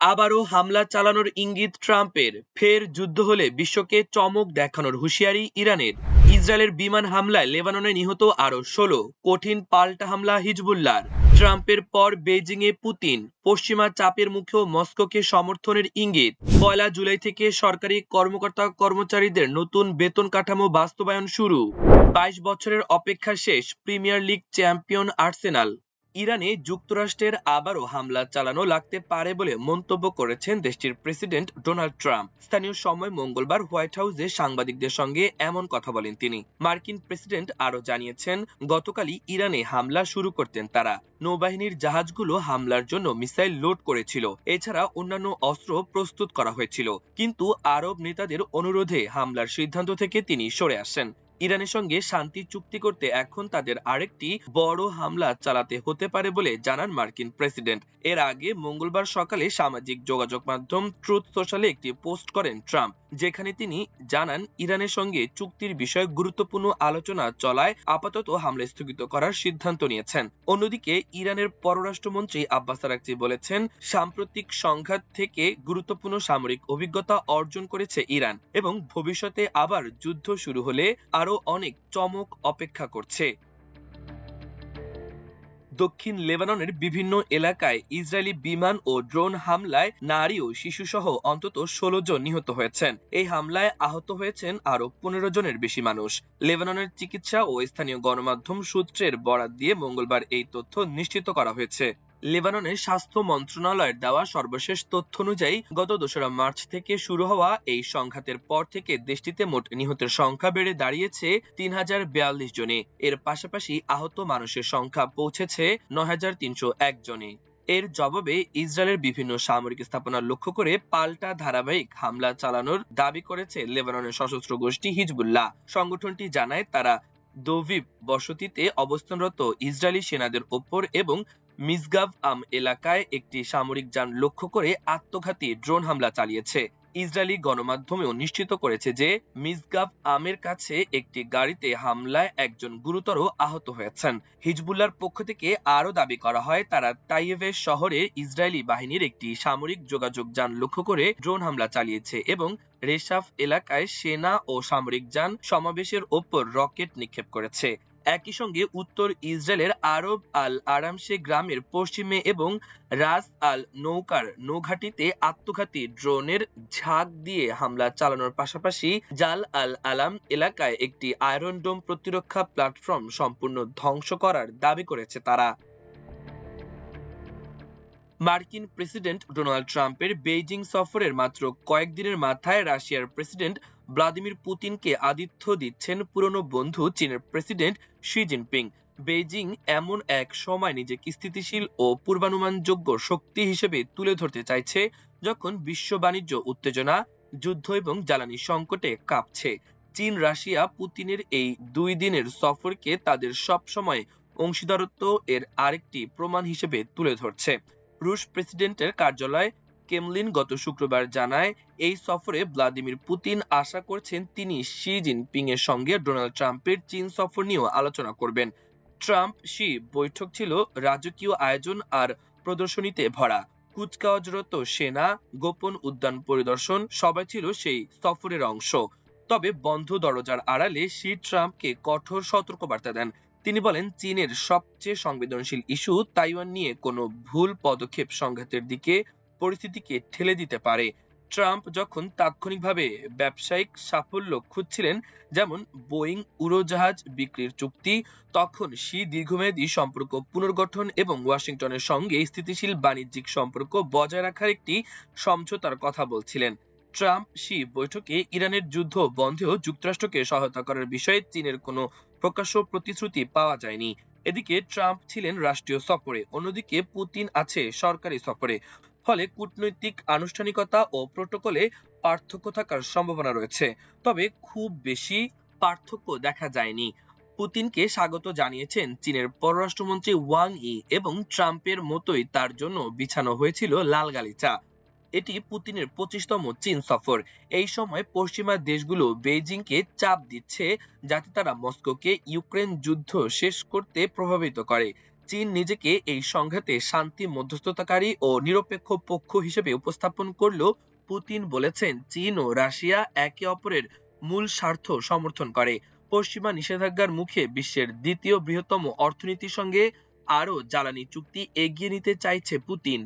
আবারও হামলা চালানোর ইঙ্গিত ট্রাম্পের, ফের যুদ্ধ হলে বিশ্বকে চমক দেখানোর হুঁশিয়ারি ইরানের। ইসরায়েলের বিমান হামলায় লেবাননে নিহত আরো 16, কঠিন পাল্টা হামলা হিজবুল্লাহর। ট্রাম্পের পর বেইজিংয়ে পুতিন, পশ্চিমা চাপের মুখেও মস্কোকে সমর্থনের ইঙ্গিত। 1 জুলাই থেকে সরকারি কর্মকর্তা কর্মচারীদের নতুন বেতন কাঠামো বাস্তবায়ন শুরু। 22 বছরের অপেক্ষা শেষ, প্রিমিয়ার লিগ চ্যাম্পিয়ন আর্সেনাল। ইরানে যুক্তরাষ্ট্রের আবারও হামলা চালানো লাগতে পারে বলে মন্তব্য করেছেন দেশটির প্রেসিডেন্ট ডোনাল্ড ট্রাম্প। স্থানীয় সময় মঙ্গলবার হোয়াইট হাউসে সাংবাদিকদের সঙ্গে এমন কথা বলেন তিনি। মার্কিন প্রেসিডেন্ট আরও জানিয়েছেন, গতকালই ইরানে হামলা শুরু করতেন তারা। নৌবাহিনীর জাহাজগুলো হামলার জন্য মিসাইল লোড করেছিল, এছাড়া অন্যান্য অস্ত্র প্রস্তুত করা হয়েছিল, কিন্তু আরব নেতাদের অনুরোধে হামলার সিদ্ধান্ত থেকে তিনি সরে আসেন। ইরানের সঙ্গে শান্তি চুক্তি করতে এখন তাদের আরেকটি বড় হামলা চালাতে হতে পারে বলে জানান মার্কিন প্রেসিডেন্ট। এর আগে মঙ্গলবার সকালে সামাজিক যোগাযোগ মাধ্যম ট্রুথ সোশ্যালে একটি পোস্ট করেন ট্রাম্প, যেখানে তিনি জানান ইরানের সঙ্গে চুক্তির বিষয়ে গুরুত্বপূর্ণ আলোচনা চলায় আপাতত হামলা স্থগিত করার সিদ্ধান্ত নিয়েছেন। অন্যদিকে ইরানের পররাষ্ট্রমন্ত্রী আব্বাস আরাগচি বলেছেন, সাম্প্রতিক সংঘাত থেকে গুরুত্বপূর্ণ সামরিক অভিজ্ঞতা অর্জন করেছে ইরান এবং ভবিষ্যতে আবার যুদ্ধ শুরু হলে আরো অনেক চমক অপেক্ষা করছে। দক্ষিণ লেবাননের বিভিন্ন এলাকায় ইসরায়েলি বিমান ও ড্রোন হামলায় নারী ও শিশুসহ অন্তত 16 জন নিহত হয়েছেন। এই হামলায় আহত হয়েছেন আরো 15 জনের বেশি মানুষ। লেবাননের চিকিৎসা ও স্থানীয় গণমাধ্যম সূত্রের বরাত দিয়ে মঙ্গলবার এই তথ্য নিশ্চিত করা হয়েছে। লেবাননের স্বাস্থ্য মন্ত্রণালয়ের দেওয়া সর্বশেষ তথ্য অনুযায়ী গত 2রা মার্চ থেকে শুরু হওয়া এই সংঘাতের পর থেকে দেশটিতে মোট নিহতের সংখ্যা বেড়ে দাঁড়িয়েছে 3042 জনে। এর পাশাপাশি আহত মানুষের সংখ্যা পৌঁছেছে 9301 জনে। এর জবাবে ইসরায়েলের বিভিন্ন সামরিক স্থাপনা লক্ষ্য করে পাল্টা ধারাবাহিক হামলা চালানোর দাবি করেছে লেবাননের সশস্ত্র গোষ্ঠী হিজবুল্লাহ। সংগঠনটি জানায়, তারা দোভিভ বসতিতে অবস্থানরত ইসরায়েলি সেনাদের ওপর এবং মিসগাভ আম এলাকায় একটি সামরিক যান লক্ষ্য করে আত্মঘাতী ড্রোন হামলা চালিয়েছে। ইসরায়েলি গণমাধ্যমেও নিশ্চিত করেছে যে মিসগাভ আমের কাছে একটি গাড়িতে হামলায় একজন গুরুতর আহত হয়েছেন। হিজবুল্লাহর পক্ষ থেকে আরও দাবি করা হয়, তারা তাইয়েভের শহরে ইসরায়েলি বাহিনীর একটি সামরিক যোগাযোগ যান লক্ষ্য করে ড্রোন হামলা চালিয়েছে এবং রেশাফ এলাকায় সেনা ও সামরিক যান সমাবেশের ওপর রকেট নিক্ষেপ করেছে। একই সঙ্গে উত্তর ইসরায়েলের আরব আল আরামশে গ্রামের পশ্চিমে এবং রাস আল নৌকার নৌঘাটিতে আত্মঘাতী ড্রোনের ঝাঁক দিয়ে হামলা চালানোর পাশাপাশি জাল আল আলাম এলাকায় একটি আয়রন ডোম প্রতিরক্ষা প্ল্যাটফর্ম সম্পূর্ণ ধ্বংস করার দাবি করেছে তারা। মার্কিন প্রেসিডেন্ট ডোনাল্ড ট্রাম্পের বেইজিং সফরের মাত্র কয়েকদিনের মাথায় রাশিয়ার প্রেসিডেন্ট ভ্লাদিমির পুতিনকে আতিথ্য দিচ্ছেন পুরনো বন্ধু চীনের প্রেসিডেন্ট শি জিনপিং। বেইজিং এমন এক সময় নিজেকে স্থিতিশীল ও পূর্বানুমানযোগ্য শক্তি হিসেবে তুলে ধরতে চাইছে, যখন বিশ্ব বাণিজ্য উত্তেজনা, যুদ্ধ এবং জ্বালানি সংকটে কাঁপছে। চীন রাশিয়া পুতিনের এই 2 দিনের সফরকে তাদের সবসময় অংশীদারত্ব এর আরেকটি প্রমাণ হিসেবে তুলে ধরছে। রুশ প্রেসিডেন্টের কার্যালয় ক্রেমলিন গত শুক্রবার জানায়, এই সফরে ভ্লাদিমির পুতিন আশা করছেন তিনি শি জিনপিং এর সঙ্গে ডোনাল্ড ট্রাম্পের চীন সফর নিয়েও আলোচনা করবেন। ট্রাম্প শি বৈঠক ছিল রাজকীয় আয়োজন আর প্রদর্শনীতে ভরা। কুচকাওয়াজরত সেনা, গোপন উদ্যান পরিদর্শন সবাই ছিল সেই সফরের অংশ। তবে বন্ধ দরজার আড়ালে শি ট্রাম্পকে কঠোর সতর্কবার্তা দেন। তিনি বলেন, চীনের সবচেয়ে সংবেদনশীল ইস্যু তাইওয়ান নিয়ে কোনো ভুল পদক্ষেপ সংঘাতের দিকে পরিস্থিতিকে ঠেলে দিতে পারে। ট্রাম্প যখন তাৎক্ষণিকভাবে ব্যবসায়িক সাফল্য খুঁজছিলেন, যেমন বোয়িং উড়োজাহাজ বিক্রির চুক্তি, তখন শি দীর্ঘমেয়াদী সম্পর্ক পুনর্গঠন এবং ওয়াশিংটনের সঙ্গে স্থিতিশীল বাণিজ্যিক সম্পর্ক বজায় রাখার একটি সমঝোতার কথা বলছিলেন। ট্রাম্প শি বৈঠকে ইরানের যুদ্ধ বন্ধেও যুক্তরাষ্ট্রকে সহায়তা করার বিষয়ে চীনের কোনো প্রকাশ্য প্রতিশ্রুতি পাওয়া যায়নি। এদিকে ট্রাম্প ছিলেন রাষ্ট্রীয় সফরে, অন্যদিকে পুতিন আছে সরকারি সফরে। ফলে কূটনৈতিক আনুষ্ঠানিকতা ও প্রটোকলে পার্থক্য থাকার সম্ভাবনা রয়েছে, তবে খুব বেশি পার্থক্য দেখা যায়নি। পুতিনকে স্বাগত জানিয়েছেন চীনের পররাষ্ট্রমন্ত্রী ওয়াং ই এবং ট্রাম্পের মতোই তার জন্য বিছানো হয়েছিল লাল গালিচা। এটি পুতিনের 25তম চীন সফর। এই সময় পশ্চিমা দেশগুলো বেইজিংকে চাপ দিচ্ছে যাতে তারা মস্কোকে ইউক্রেন যুদ্ধ শেষ করতে প্রভাবিত করে। চীন নিজেকে এই সংঘাতে শান্তি মধ্যস্থতাকারী ও নিরপেক্ষ পক্ষ হিসেবে উপস্থাপন করলেও পুতিন বলেছেন চীন ও রাশিয়া একে অপরের মূল স্বার্থ সমর্থন করে। পশ্চিমা নিষেধাজ্ঞার মুখে বিশ্বের দ্বিতীয় বৃহত্তম অর্থনীতির সঙ্গে আরও জ্বালানি চুক্তি এগিয়ে নিতে চাইছে পুতিন।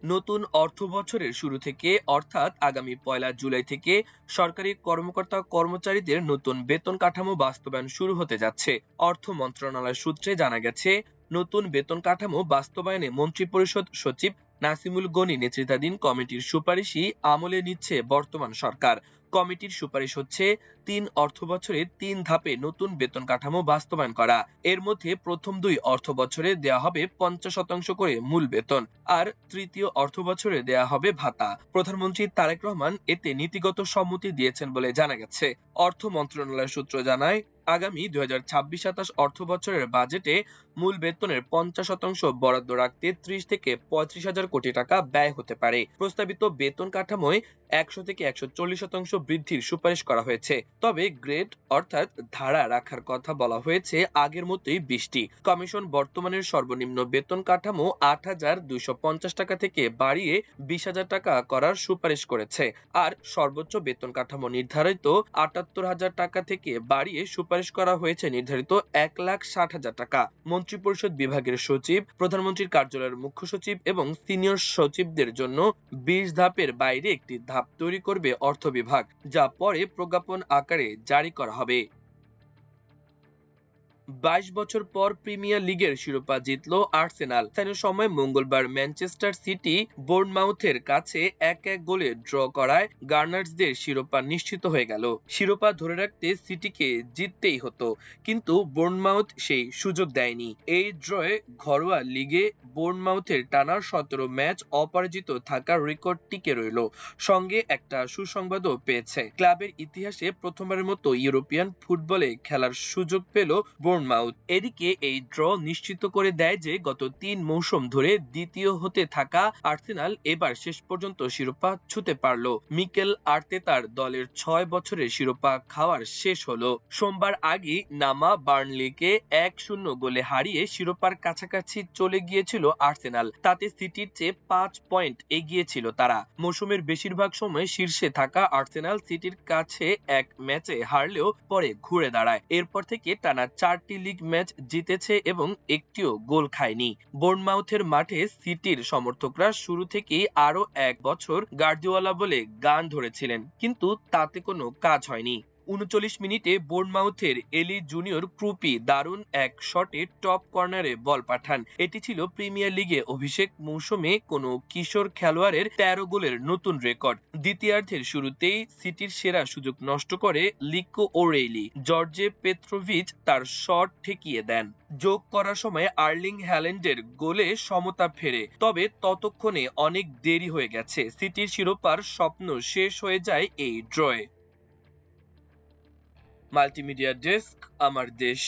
নতুন অর্থবছরের শুরু থেকে অর্থাৎ আগামী ১ জুলাই থেকে সরকারি কর্মকর্তা কর্মচারীদের নতুন বেতন কাঠামো বাস্তবায়ন শুরু হতে যাচ্ছে। অর্থ মন্ত্রণালয় সূত্রে জানা গেছে, নতুন বেতন কাঠামো বাস্তবায়নে মন্ত্রিপরিষদ সচিব নাসিমুল গনি নেতৃত্বাধীন কমিটির সুপারিশই আমলে নিচ্ছে বর্তমান সরকার। কমিটির সুপারিশ হচ্ছে ৩ অর্থবছরে ৩ ধাপে নতুন বেতন কাঠামো বাস্তবায়ন করা। এর মধ্যে প্রথম ২ অর্থবছরে দেয়া হবে ৫০% করে মূল বেতন, আর তৃতীয় অর্থবছরে দেয়া হবে ভাতা। প্রধানমন্ত্রী তারেক রহমান এতে নীতিগত সম্মতি দিয়েছেন বলে জানা গেছে। অর্থ মন্ত্রণালয় সূত্র জানায়, আগামী ২০২৬-২৭ অর্থবছরের বাজেটে মূল বেতনের ৫০% বরাদ্দ রাখতে ৩০ থেকে ৩৫ হাজার কোটি টাকা ব্যয় হতে পারে। প্রস্তাবিত বেতন কাঠামোয় ১০০ থেকে ১৪০% বৃদ্ধির সুপারিশ করা হয়েছে। তবে গ্রেড অর্থাৎ ধারা রাখার কথা বলা হয়েছে আগের মতোই ২০টি। কমিশন বর্তমানের সর্বনিম্ন বেতন কাঠামো ৮,২৫০ টাকা থেকে বাড়িয়ে ২০,০০০ টাকা করার সুপারিশ করেছে, আর সর্বোচ্চ বেতন কাঠামো নির্ধারিত ৭৮,০০০ টাকা থেকে বাড়িয়ে সুপারিশ করা হয়েছে নির্ধারিত ১,৬০,০০০ টাকা। মন্ত্রিপরিষদ বিভাগের সচিব, প্রধানমন্ত্রীর কার্যালয়ের মুখ্য সচিব এবং সিনিয়র সচিবদের জন্য ২০ ধাপের বাইরে একটি ধাপ তৈরি করবে অর্থ বিভাগ, যা পরে প্রজ্ঞাপন আকারে জারি করা হবে। ২২ বছর পর প্রিমিয়ার লিগের শিরোপা জিতল আর্সেনাল। স্থানীয় সময় মঙ্গলবার ম্যানচেস্টার সিটি বোর্নমাউথের কাছে ১-১ গোলে ড্র করায় গানার্সদের শিরোপা নিশ্চিত হয়ে গেল। শিরোপা ধরে রাখতে সিটিকে জিততেই হতো, কিন্তু বোর্নমাউথ সেই সুযোগ দেয়নি। এই ড্রয়ে ঘরোয়া লিগে বোর্নমাউথের টানা ১৭ ম্যাচ অপরাজিত থাকার রেকর্ড টিকে রইল। সঙ্গে একটা সুসংবাদও পেয়েছে, ক্লাবের ইতিহাসে প্রথমবারের মতো ইউরোপিয়ান ফুটবলে খেলার সুযোগ পেল বোর্নমাউথ। এদিকে এই ড্র নিশ্চিত করে দেয় যে গত ৩ মৌসুম ধরে দ্বিতীয় হতে থাকা আর্সেনাল এবার শেষ পর্যন্ত শিরোপা ছুঁতে পারল। মিকেল আর্তেতার দলের ৬ বছরের শিরোপা খাওয়ার শেষ হলো। সোমবার আগেই নামা বার্নলিকে ১-০ গোলে হারিয়ে শিরোপার কাছাকাছি চলে গিয়েছিল আর্সেনাল। তাতে সিটির চেয়ে ৫ পয়েন্ট এগিয়ে ছিল তারা। মৌসুমের বেশিরভাগ সময় শীর্ষে থাকা আর্সেনাল সিটির কাছে এক ম্যাচে হারলেও পরে ঘুরে দাঁড়ায়। এরপর থেকে টানা ৪টি লিগ ম্যাচ জিতেছে এবং একটিও গোল খায়নি। বোর্নমাউথের মাঠে সিটির সমর্থকরা শুরু থেকেই আরো ১ বছর গার্দিওলা বলে গান ধরেছিলেন, কিন্তু তাতে কোনো কাজ হয়নি। ৩৯ মিনিটে বোর্নমাউথের এলি জুনিয়র ক্রুপি দারুণ এক শটে টপ কর্নারে বল পাঠান। এটি ছিল প্রিমিয়ার লিগে অভিষেক মৌসুমে কোনো কিশোর খেলোয়াড়ের ১৩ গোলের নতুন রেকর্ড। দ্বিতীয়ার্ধের শুরুতেই সিটির সেরা সুযোগ নষ্ট করে লিকো ওরেইলি। জর্জে পেত্রোভিচ তার শট ঠেকিয়ে দেন। যোগ করার সময় আর্লিং হ্যাল্যান্ডের গোলে সমতা ফেরে, তবে ততক্ষণে অনেক দেরি হয়ে গেছে। সিটির শিরোপার স্বপ্ন শেষ হয়ে যায় এই ড্রয়ে। মাল্টিমিডিয়া ডেস্ক, আমার দেশ।